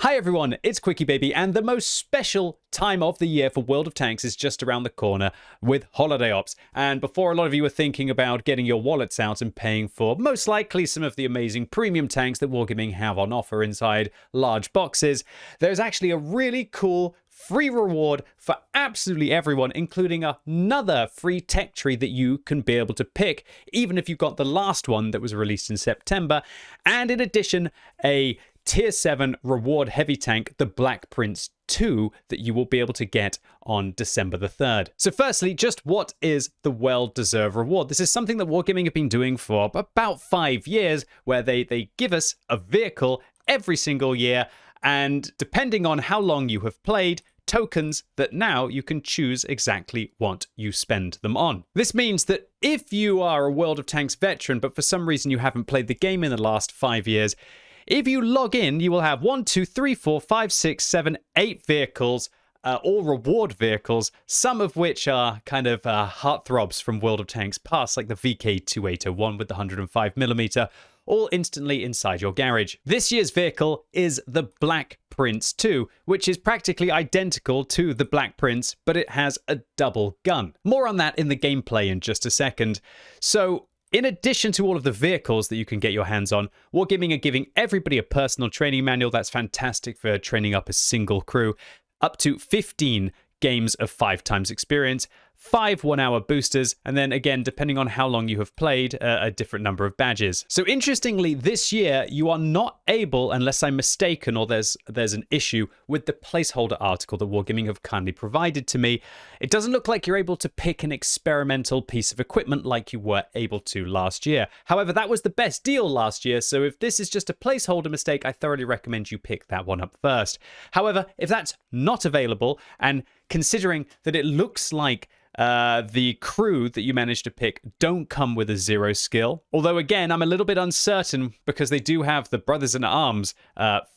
Hi everyone, it's QuickyBaby, and the most special time of the year for World of Tanks is just around the corner with Holiday Ops. And before a lot of you are thinking about getting your wallets out and paying for most likely some of the amazing premium tanks that Wargaming have on offer inside large boxes, there's actually a really cool free reward for absolutely everyone, including another free tech tree that you can be able to pick, even if you got the last one that was released in September. And in addition, a Tier 7 reward heavy tank, the Black Prince 2, that you will be able to get on December the 3rd. So firstly, just what is the well-deserved reward? This is something that Wargaming have been doing for about 5 years, where they give us a vehicle every single year, and depending on how long you have played, tokens that now you can choose exactly what you spend them on. This means that if you are a World of Tanks veteran, but for some reason you haven't played the game in the last 5 years, if you log in, you will have 1, 2, 3, 4, 5, 6, 7, 8 vehicles, all reward vehicles, some of which are kind of heartthrobs from World of Tanks past, like the VK2801 with the 105mm, all instantly inside your garage. This year's vehicle is the Black Prince 2, which is practically identical to the Black Prince, but it has a double gun. More on that in the gameplay in just a second. So, in addition to all of the vehicles that you can get your hands on, Wargaming are giving everybody a personal training manual that's fantastic for training up a single crew, up to 15 games of 5 times experience, 5 1-hour boosters, and then again, depending on how long you have played, a different number of badges. So interestingly, this year, you are not able, unless I'm mistaken or there's an issue with the placeholder article that Wargaming have kindly provided to me, it doesn't look like you're able to pick an experimental piece of equipment like you were able to last year. However, that was the best deal last year, so if this is just a placeholder mistake, I thoroughly recommend you pick that one up first. However, if that's not available, and considering that it looks like the crew that you managed to pick don't come with a 0 skill. Although, again, I'm a little bit uncertain because they do have the Brothers-in-Arms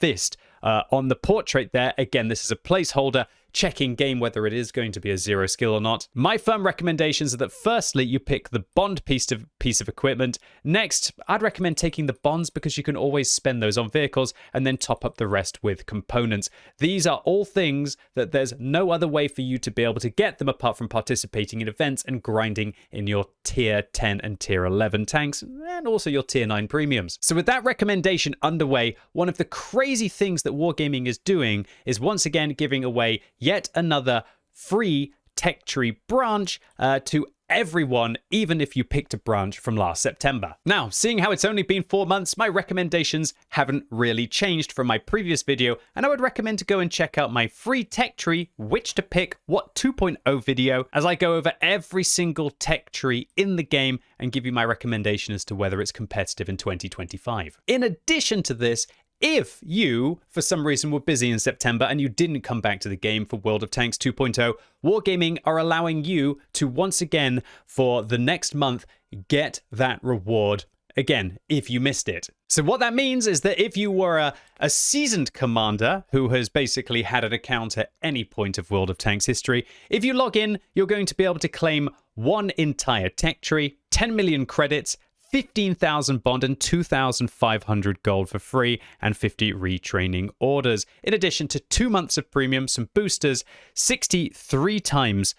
fist on the portrait there. Again, this is a placeholder, checking game whether it is going to be a 0 skill or not. My firm recommendations are that firstly, you pick the bond piece of equipment. Next, I'd recommend taking the bonds because you can always spend those on vehicles, and then top up the rest with components. These are all things that there's no other way for you to be able to get them apart from participating in events and grinding in your tier 10 and tier 11 tanks, and also your tier 9 premiums. So with that recommendation underway, one of the crazy things that Wargaming is doing is once again giving away yet another free tech tree branch to everyone, even if you picked a branch from last September. Now, seeing how it's only been 4 months, my recommendations haven't really changed from my previous video, and I would recommend to go and check out my free tech tree, which to pick, WoT 2.0 video, as I go over every single tech tree in the game and give you my recommendation as to whether it's competitive in 2025. In addition to this, if you, for some reason, were busy in September and you didn't come back to the game for World of Tanks 2.0, Wargaming are allowing you to once again, for the next month, get that reward again, if you missed it. So what that means is that if you were a seasoned commander who has basically had an account at any point of World of Tanks history, if you log in, you're going to be able to claim one entire tech tree, 10 million credits, 15,000 bond and 2,500 gold for free, and 50 retraining orders. In addition to 2 months of premium, some boosters, 63 times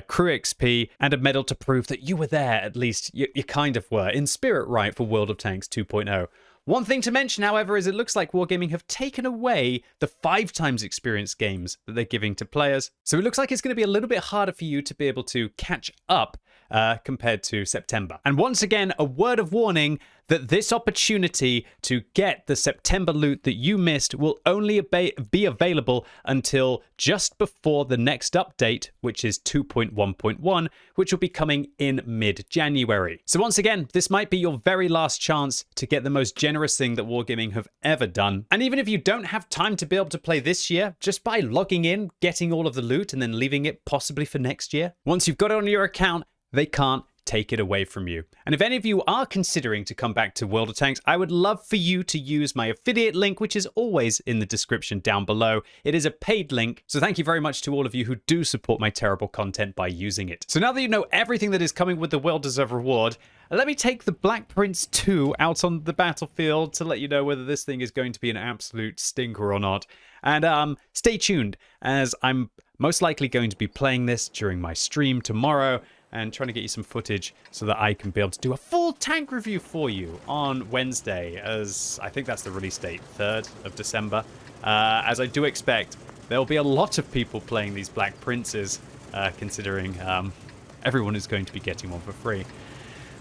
crew XP, and a medal to prove that you were there, at least you kind of were, in spirit, right, for World of Tanks 2.0. One thing to mention, however, is it looks like Wargaming have taken away the 5 times experience games that they're giving to players. So it looks like it's going to be a little bit harder for you to be able to catch up compared to September. And once again, a word of warning that this opportunity to get the September loot that you missed will only be available until just before the next update, which is 2.1.1, which will be coming in mid-January. So once again, this might be your very last chance to get the most generous thing that Wargaming have ever done. And even if you don't have time to be able to play this year, just by logging in, getting all of the loot, and then leaving it possibly for next year, once you've got it on your account, they can't take it away from you. And if any of you are considering to come back to World of Tanks, I would love for you to use my affiliate link, which is always in the description down below. It is a paid link, so thank you very much to all of you who do support my terrible content by using it. So now that you know everything that is coming with the well-deserved reward, let me take the Black Prince 2 out on the battlefield to let you know whether this thing is going to be an absolute stinker or not. And stay tuned, as I'm most likely going to be playing this during my stream tomorrow and trying to get you some footage so that I can be able to do a full tank review for you on Wednesday, as I think that's the release date, 3rd of December. As I do expect, there'll be a lot of people playing these Black Princes, considering everyone is going to be getting one for free.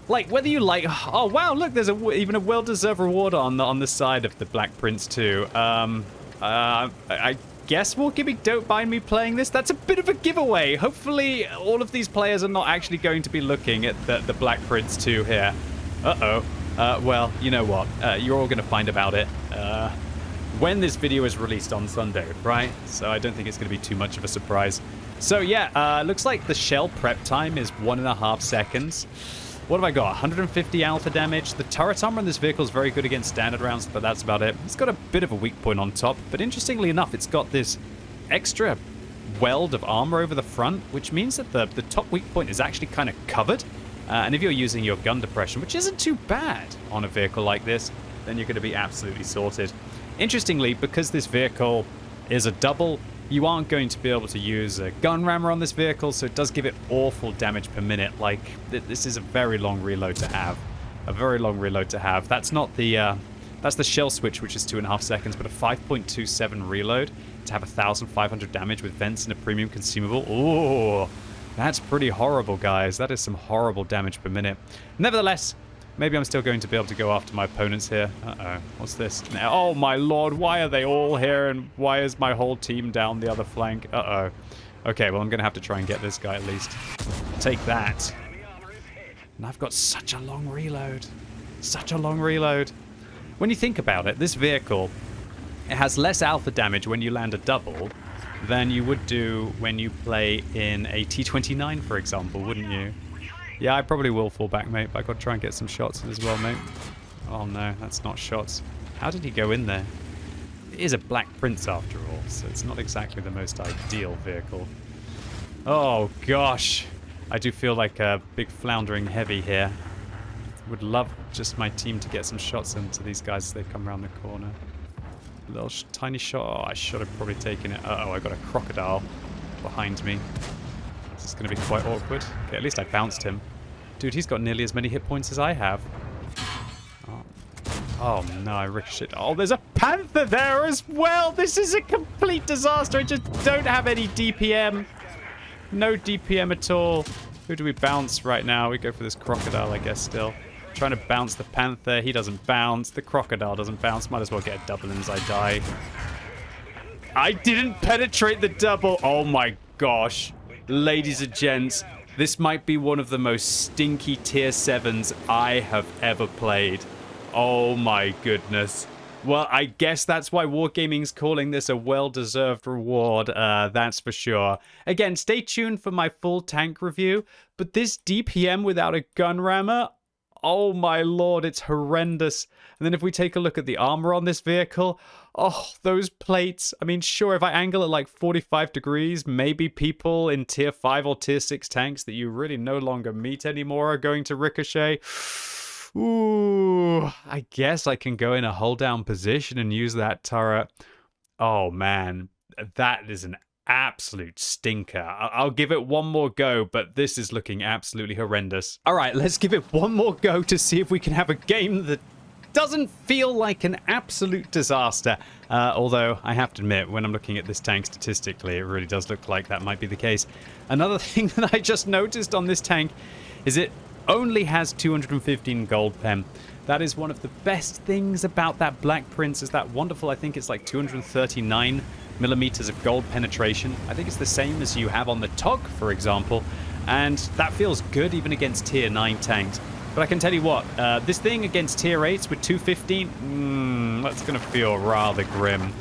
Like, whether you like... Oh, wow, look, there's even a well-deserved reward on the side of the Black Prince too. I guess WoT don't mind me playing this. That's a bit of a giveaway. Hopefully, all of these players are not actually going to be looking at the Black Prince 2 here. Uh-oh. Well, you know what? You're all going to find about it when this video is released on Sunday, right? So I don't think it's going to be too much of a surprise. So yeah, looks like the shell prep time is 1.5 seconds. What have I got? 150 alpha damage. The turret armor on this vehicle is very good against standard rounds, but that's about it. It's got a bit of a weak point on top, but interestingly enough, it's got this extra weld of armor over the front, which means that the top weak point is actually kind of covered. And if you're using your gun depression, which isn't too bad on a vehicle like this, then you're going to be absolutely sorted. Interestingly, because this vehicle is a double, you aren't going to be able to use a gun rammer on this vehicle, so it does give it awful damage per minute. Like, this is a very long reload to have. A very long reload to have. That's not the, that's the shell switch, which is 2.5 seconds, but a 5.27 reload to have 1,500 damage with vents and a premium consumable. Ooh, that's pretty horrible, guys. That is some horrible damage per minute. Nevertheless, maybe I'm still going to be able to go after my opponents here. Uh-oh. What's this? Oh, my lord. Why are they all here? And why is my whole team down the other flank? Uh-oh. Okay, well, I'm going to have to try and get this guy at least. Take that. And I've got such a long reload. Such a long reload. When you think about it, this vehicle, it has less alpha damage when you land a double than you would do when you play in a T-29, for example, wouldn't you? Yeah, I probably will fall back, mate, but I've got to try and get some shots in as well, mate. Oh, no, that's not shots. How did he go in there? It is a Black Prince, after all, so it's not exactly the most ideal vehicle. Oh, gosh. I do feel like a big floundering heavy here. Would love just my team to get some shots into these guys as they come around the corner. A little tiny shot. Oh, I should have probably taken it. Uh-oh, I got a crocodile behind me. This is going to be quite awkward. Okay, at least I bounced him. Dude, he's got nearly as many hit points as I have. Oh no, I ricocheted. Oh, there's a panther there as well. This is a complete disaster. I just don't have any DPM. No DPM at all. Who do we bounce right now? We go for this crocodile, I guess, still. Trying to bounce the panther. He doesn't bounce. The crocodile doesn't bounce. Might as well get a double in as I die. I didn't penetrate the double. Oh my gosh. Ladies and gents, this might be one of the most stinky tier 7s I have ever played. Oh my goodness. Well, I guess that's why Wargaming's calling this a well-deserved reward, that's for sure. Again, stay tuned for my full tank review, but this DPM without a gun rammer, oh my lord, it's horrendous. And then if we take a look at the armor on this vehicle, oh, those plates. I mean, sure, if I angle it like 45 degrees, maybe people in tier 5 or tier 6 tanks that you really no longer meet anymore are going to ricochet. Ooh, I guess I can go in a hold down position and use that turret. Oh man, that is an absolute stinker. I'll give it one more go, but this is looking absolutely horrendous. All right, let's give it one more go to see if we can have a game that doesn't feel like an absolute disaster. Although I have to admit, when I'm looking at this tank statistically, it really does look like that might be the case. Another thing that I just noticed on this tank is it only has 215 gold pen. That is one of the best things about that Black Prince, is that wonderful, I think it's like 239 millimeters of gold penetration. I think it's the same as you have on the TOG, for example, and that feels good even against tier 9 tanks. But I can tell you what, this thing against tier 8s with 215, that's going to feel rather grim.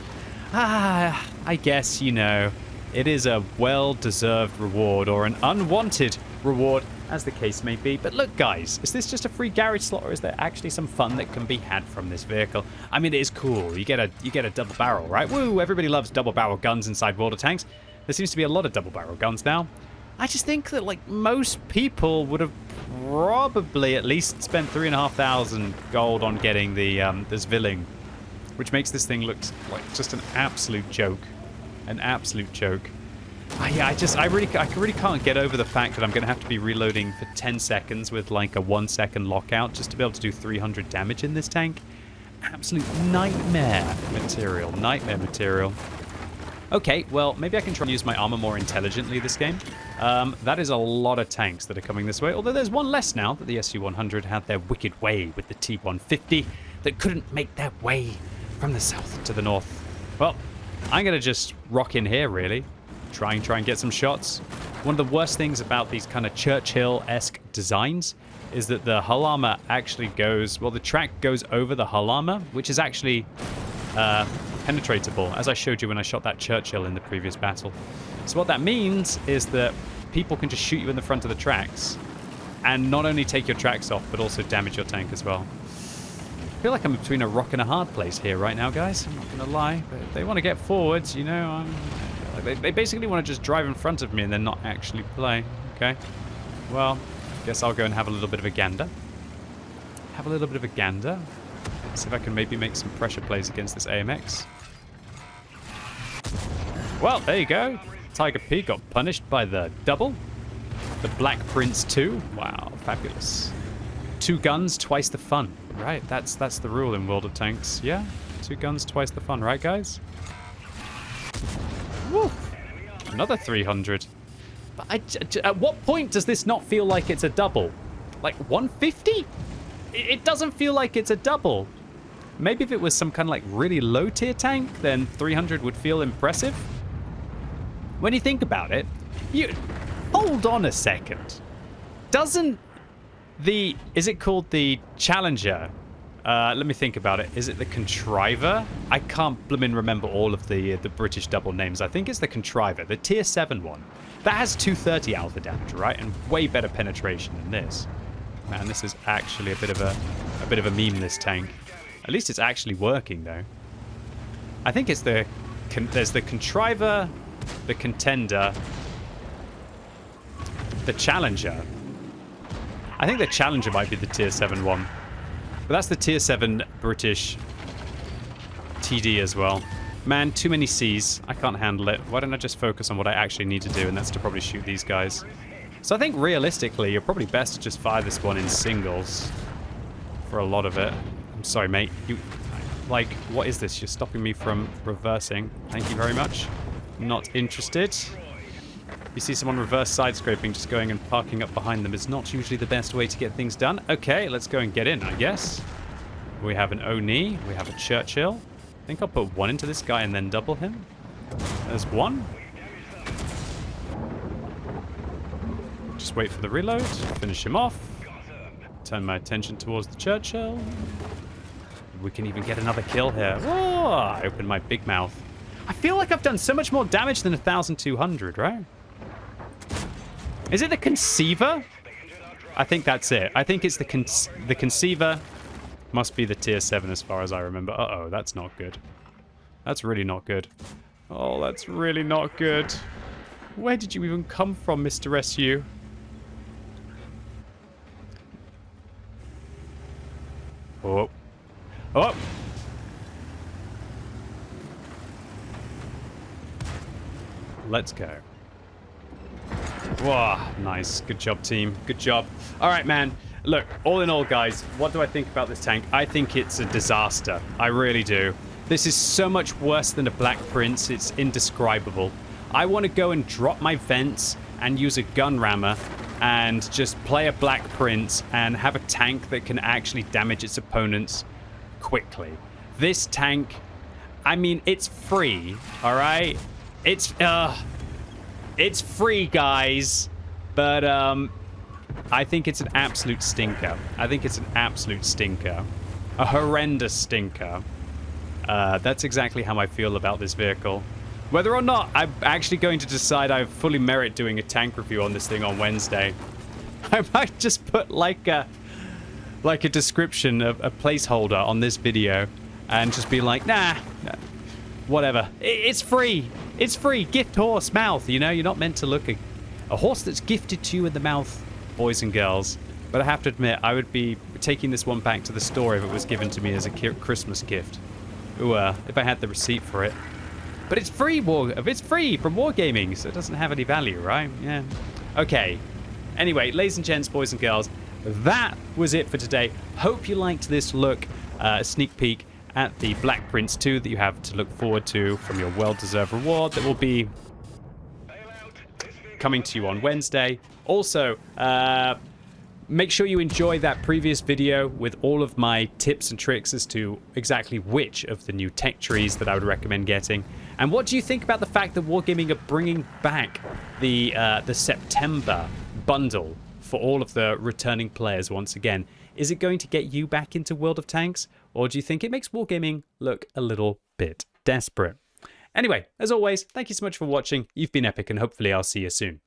I guess, you know, it is a well-deserved reward, or an unwanted reward, as the case may be. But look, guys, is this just a free garage slot, or is there actually some fun that can be had from this vehicle? I mean, it is cool. You get a double barrel, right? Woo! Everybody loves double barrel guns inside water tanks. There seems to be a lot of double barrel guns now. I just think that, like, most people would have probably at least spent 3,500 gold on getting the this Villing, which makes this thing look like just an absolute joke. An absolute joke. I really can't get over the fact that I'm going to have to be reloading for 10 seconds with like a 1 second lockout just to be able to do 300 damage in this tank. Absolute nightmare material. Nightmare material. Okay, well, maybe I can try and use my armor more intelligently this game. That is a lot of tanks that are coming this way, although there's one less now that the SU-100 had their wicked way with the T-150 that couldn't make their way from the south to the north. Well, I'm going to just rock in here, really. Try and get some shots. One of the worst things about these kind of Churchill-esque designs is that the hull armor actually goes... Well, the track goes over the hull armor, which is actually penetratable, as I showed you when I shot that Churchill in the previous battle. So what that means is that people can just shoot you in the front of the tracks and not only take your tracks off, but also damage your tank as well. I feel like I'm between a rock and a hard place here right now, guys. I'm not going to lie, but if they want to get forwards, you know, they basically want to just drive in front of me and then not actually play. Okay. Well, I guess I'll go and have a little bit of a gander. See if I can maybe make some pressure plays against this AMX. Well, there you go. Tiger P got punished by the double. The Black Prince 2. Wow, fabulous. 2 guns, twice the fun. Right, that's the rule in World of Tanks. Yeah, 2 guns, twice the fun, right, guys? Woo! Another 300. But at what point does this not feel like it's a double? Like 150? It doesn't feel like it's a double. Maybe if it was some kind of like really low tier tank, then 300 would feel impressive. When you think about it, you hold on a second. Doesn't the... Is it called the Challenger? Let me think about it. Is it the Contriver? I can't blimmin' remember all of the British double names. I think it's the Contriver, the tier 7 one. That has 230 alpha damage, right? And way better penetration than this. Man, this is actually a bit of a meme, this tank. At least it's actually working, though. I think it's there's the Contriver, the Contender, the Challenger. I think the Challenger might be the tier 7 one. But that's the tier 7 British TD as well. Man, too many Cs. I can't handle it. Why don't I just focus on what I actually need to do, and that's to probably shoot these guys. So I think realistically, you're probably best to just fire this one in singles for a lot of it. I'm sorry, mate. Like, what is this? You're stopping me from reversing. Thank you very much. Not interested. You see someone reverse side scraping, just going and parking up behind them is not usually the best way to get things done. Okay, let's go and get in, I guess. We have an Oni. We have a Churchill. I think I'll put 1 into this guy and then double him. There's 1. Just wait for the reload. Finish him off. Turn my attention towards the Churchill. We can even get another kill here. Oh, I opened my big mouth. I feel like I've done so much more damage than 1,200, right? Is it the Conceiver? I think that's it. I think it's the Conceiver. Must be the tier 7 as far as I remember. Uh-oh, that's not good. That's really not good. Oh, that's really not good. Where did you even come from, Mr. SU? Oh. Oh! Let's go. Wow, nice. Good job, team. Good job. All right, man. Look, all in all, guys, what do I think about this tank? I think it's a disaster. I really do. This is so much worse than a Black Prince. It's indescribable. I want to go and drop my vents and use a gun rammer and just play a Black Prince and have a tank that can actually damage its opponents quickly. This tank, I mean, it's free, all right? It's free, guys, but I think it's an absolute stinker. I think it's an absolute stinker. A horrendous stinker. That's exactly how I feel about this vehicle. Whether or not I'm actually going to decide I fully merit doing a tank review on this thing on Wednesday, I might just put like a description of a placeholder on this video and just be like, nah, whatever. It's free. It's free. Gift horse mouth, you know? You're not meant to look A horse that's gifted to you in the mouth, boys and girls. But I have to admit, I would be taking this one back to the store if it was given to me as a Christmas gift. Ooh, if I had the receipt for it. But it's free, it's free from Wargaming, so it doesn't have any value, right? Yeah. Okay. Anyway, ladies and gents, boys and girls, that was it for today. Hope you liked this look, sneak peek at the Black Prince 2 that you have to look forward to from your well-deserved reward that will be coming to you on Wednesday. Also, make sure you enjoy that previous video with all of my tips and tricks as to exactly which of the new tech trees that I would recommend getting. And what do you think about the fact that Wargaming are bringing back the September bundle for all of the returning players once again? Is it going to get you back into World of Tanks, or do you think it makes Wargaming look a little bit desperate? Anyway, as always, thank you so much for watching. You've been epic, and hopefully I'll see you soon.